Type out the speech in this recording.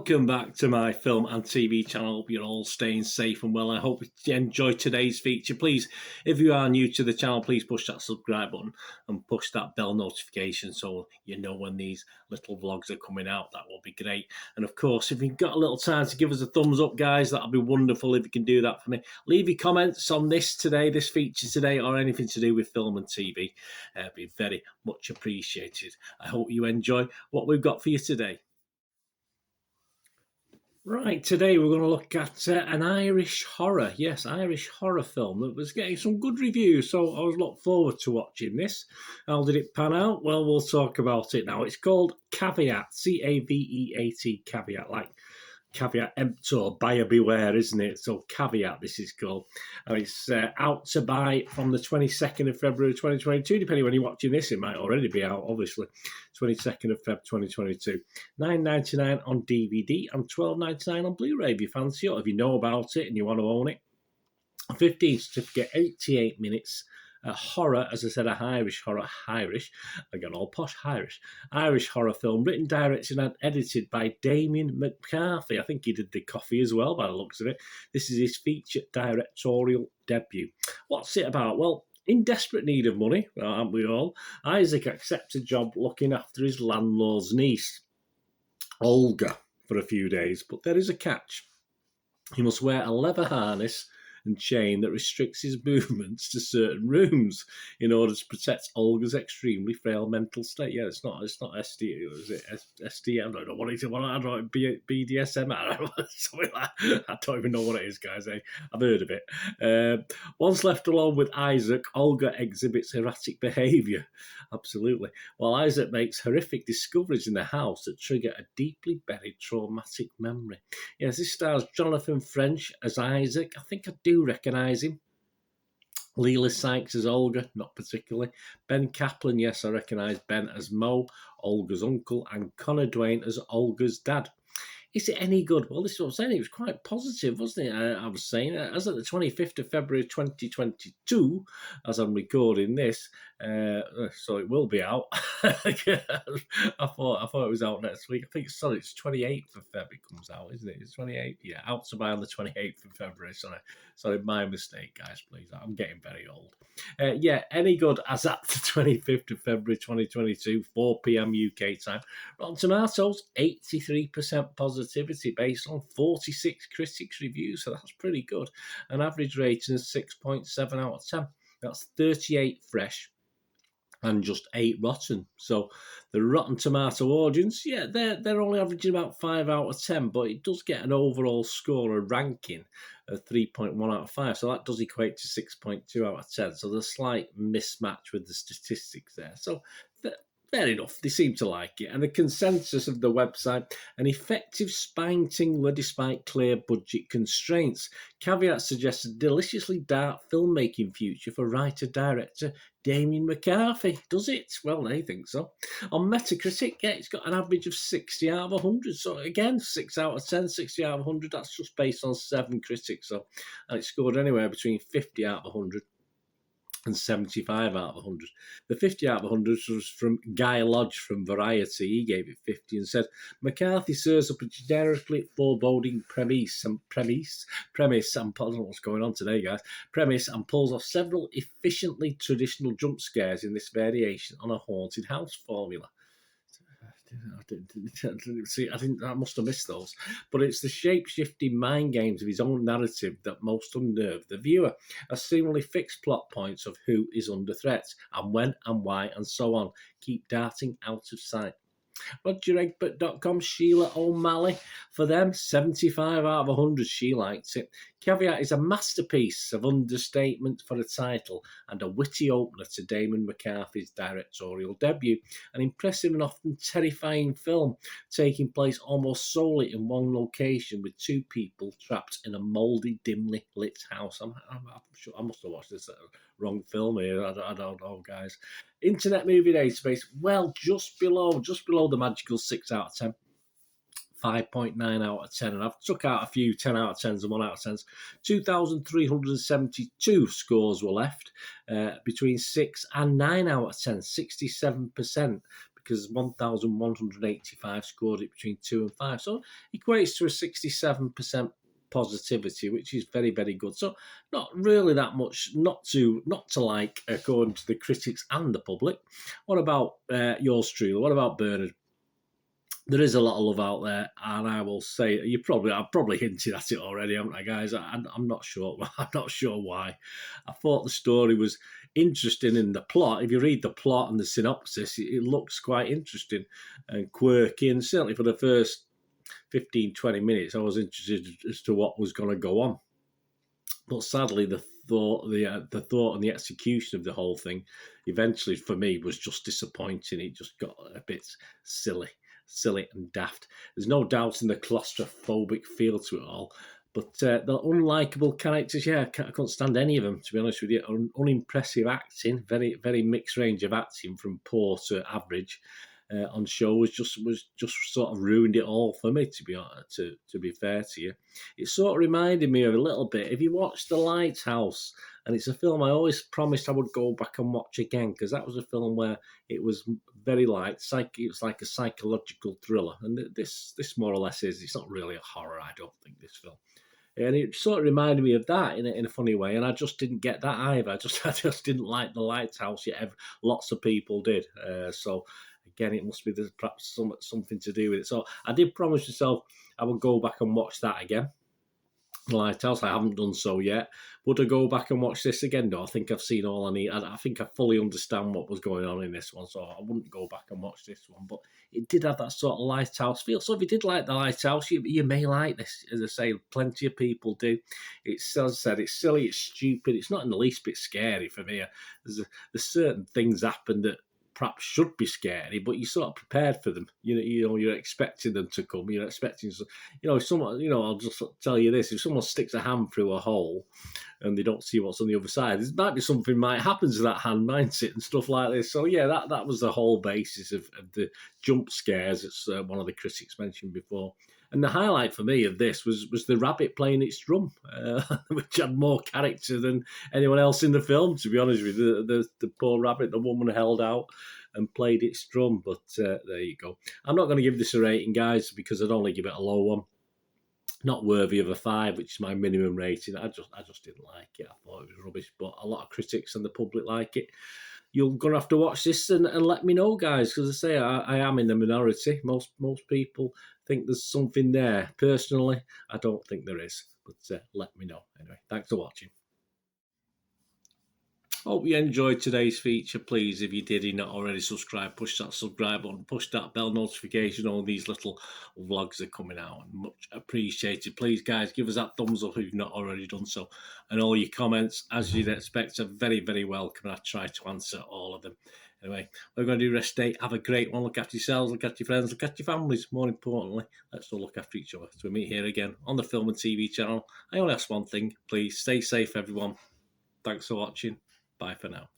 Welcome back to my film and TV channel. Hope you're all staying safe and well. I hope you enjoyed today's feature. Please, if you are new to the channel, please push that subscribe button and push that bell notification so you know when these little vlogs are coming out. That will be great. And of course, if you've got a little time to give us a thumbs up, guys, that'll be wonderful if you can do that for me. Leave your comments on this today, this feature today, or anything to do with film and TV. It'd be very much appreciated. I hope you enjoy what we've got for you today. Right, today we're going to look at an Irish horror. Yes, Irish horror film that was getting some good reviews, so I was looking forward to watching this. How did it pan out? Well, we'll talk about it now. It's called Caveat, C-A-V-E-A-T, Caveat, like caveat emptor, buyer beware, isn't it? So Caveat, this is called. And it's out to buy from the 22nd of February 2022. Depending when you're watching this, it might already be out, obviously. 22nd of Feb 2022. $9.99 on DVD and $12.99 on Blu-ray if you fancy it, or if you know about it and you want to own it. 15 certificate, 88 minutes. A horror, as I said, a Irish horror, Irish, again, all posh Irish horror film, written, directed and edited by Damien McCarthy. I think he did the coffee as well, by the looks of it. This is his feature directorial debut. What's it about? Well, in desperate need of money, aren't we all? Isaac accepts a job looking after his landlord's niece, Olga, for a few days, but there is a catch. He must wear a leather harness and chain that restricts his movements to certain rooms in order to protect Olga's extremely frail mental state. Yeah, it's not SD, is it SDM? I don't know what it is. I don't know, BDSM. I don't know, something like that. I don't even know what it is, guys. I've heard of it. Once left alone with Isaac, Olga exhibits erratic behaviour. Absolutely. While Isaac makes horrific discoveries in the house that trigger a deeply buried traumatic memory. Yes, this stars Jonathan French as Isaac. I think I do recognise him. Leela Sykes as Olga, not particularly. Ben Kaplan, yes, I recognise Ben as Mo, Olga's uncle, and Connor Duane as Olga's dad. Is it any good? Well, this is what I'm saying. It was quite positive, wasn't it? I was saying, as of the 25th of February 2022, as I'm recording this, so it will be out. I thought it was out next week. I think it's 28th of February it comes out, isn't it? It's 28th? Yeah, out to buy on the 28th of February. Sorry, my mistake, guys, please. I'm getting very old. Yeah, any good as at the 25th of February 2022, 4 p.m. UK time. Rotten Tomatoes, 83% positivity based on 46 critics' reviews, so that's pretty good. An average rating of 6.7 out of 10. That's 38 fresh and just 8 rotten. So the Rotten Tomato audience, yeah, they're only averaging about 5 out of 10, but it does get an overall score, a ranking of 3.1 out of 5. So that does equate to 6.2 out of 10. So there's a slight mismatch with the statistics there. So fair enough, they seem to like it. And the consensus of the website, an effective spine-tingler despite clear budget constraints. Caveat suggests a deliciously dark filmmaking future for writer-director Damien McCarthy. Does it? Well, they think so. On Metacritic, yeah, it's got an average of 60 out of 100. So again, 6 out of 10, 60 out of 100. That's just based on 7 critics. So, and it scored anywhere between 50 out of 100. And 75 out of 100. The 50 out of 100 was from Guy Lodge from Variety. He gave it 50 and said, McCarthy serves up a generically foreboding premise, I don't know what's going on today, guys, premise, and pulls off several efficiently traditional jump scares in this variation on a haunted house formula. I must have missed those. But it's the shape-shifting mind games of his own narrative that most unnerve the viewer. A seemingly fixed plot points of who is under threat, and when and why, and so on, keep darting out of sight. RogerEgbert.com, Sheila O'Malley, for them, 75 out of 100, she likes it. Caveat is a masterpiece of understatement for a title and a witty opener to Damon McCarthy's directorial debut. An impressive and often terrifying film taking place almost solely in one location with 2 people trapped in a mouldy, dimly lit house. I'm sure I must have watched this wrong film here. I don't know, guys. Internet Movie Database, well, just below the magical 6 out of 10. 5.9 out of 10, and I've took out a few 10 out of 10s and 1 out of 10s. 2,372 scores were left between 6 and 9 out of 10, 67%, because 1,185 scored it between 2 and 5. So equates to a 67% positivity, which is very, very good. So not really that much not to like, according to the critics and the public. What about yours truly? What about Bernard? There is a lot of love out there, and I will say I've probably hinted at it already, haven't I, guys? I'm not sure. I'm not sure why. I thought the story was interesting in the plot. If you read the plot and the synopsis, it looks quite interesting and quirky. And certainly for the first 15, 20 minutes, I was interested as to what was going to go on. But sadly, the thought and the execution of the whole thing, eventually for me, was just disappointing. It just got a bit silly and daft. There's no doubt in the claustrophobic feel to it all. But the unlikable characters, yeah, I couldn't stand any of them, to be honest with you. Unimpressive acting, very, very mixed range of acting from poor to average on show was just sort of ruined it all for me, to be fair to you. It sort of reminded me of a little bit, if you watch The Lighthouse, and it's a film I always promised I would go back and watch again, because that was a film where it was very light, it was like a psychological thriller, and this more or less is. It's not really a horror, I don't think, this film. And it sort of reminded me of that in a funny way, and I just didn't get that either. I just didn't like The Lighthouse yet. Lots of people did, so again, it must be there's perhaps something to do with it. So I did promise myself I would go back and watch that again. The Lighthouse, I haven't done so yet. Would I go back and watch this again? No, I think I've seen all I need. I think I fully understand what was going on in this one, so I wouldn't go back and watch this one. But it did have that sort of Lighthouse feel. So if you did like The Lighthouse, you may like this. As I say, plenty of people do. It's, as I said, it's silly, it's stupid. It's not in the least bit scary for me. There's certain things happen that perhaps should be scary, but you're sort of prepared for them. You're expecting them to come. You're expecting, if someone, I'll just tell you this: if someone sticks a hand through a hole and they don't see what's on the other side, there might be something might happen to that hand, mightn't it, and stuff like this. So yeah, that was the whole basis of the jump scares. It's one of the critics mentioned before. And the highlight for me of this was the rabbit playing its drum, which had more character than anyone else in the film, to be honest with you. The poor rabbit, the woman held out and played its drum. But there you go. I'm not going to give this a rating, guys, because I'd only give it a low one. Not worthy of a 5, which is my minimum rating. I just didn't like it. I thought it was rubbish, but a lot of critics and the public like it. You're going to have to watch this and let me know, guys, because I say I am in the minority. Most people think there's something there. Personally, I don't think there is, but let me know. Anyway, thanks for watching. Hope you enjoyed today's feature. Please, if you did not already subscribe, push that subscribe button, push that bell notification. All these little vlogs are coming out, and much appreciated. Please, guys, give us that thumbs up if you've not already done so. And all your comments, as you'd expect, are very, very welcome. I try to answer all of them. Anyway, we're going to do rest day. Have a great one. Look after yourselves, look after your friends, look after your families. More importantly, let's all look after each other. So we meet here again on the Film and TV channel. I only ask one thing. Please stay safe, everyone. Thanks for watching. Bye for now.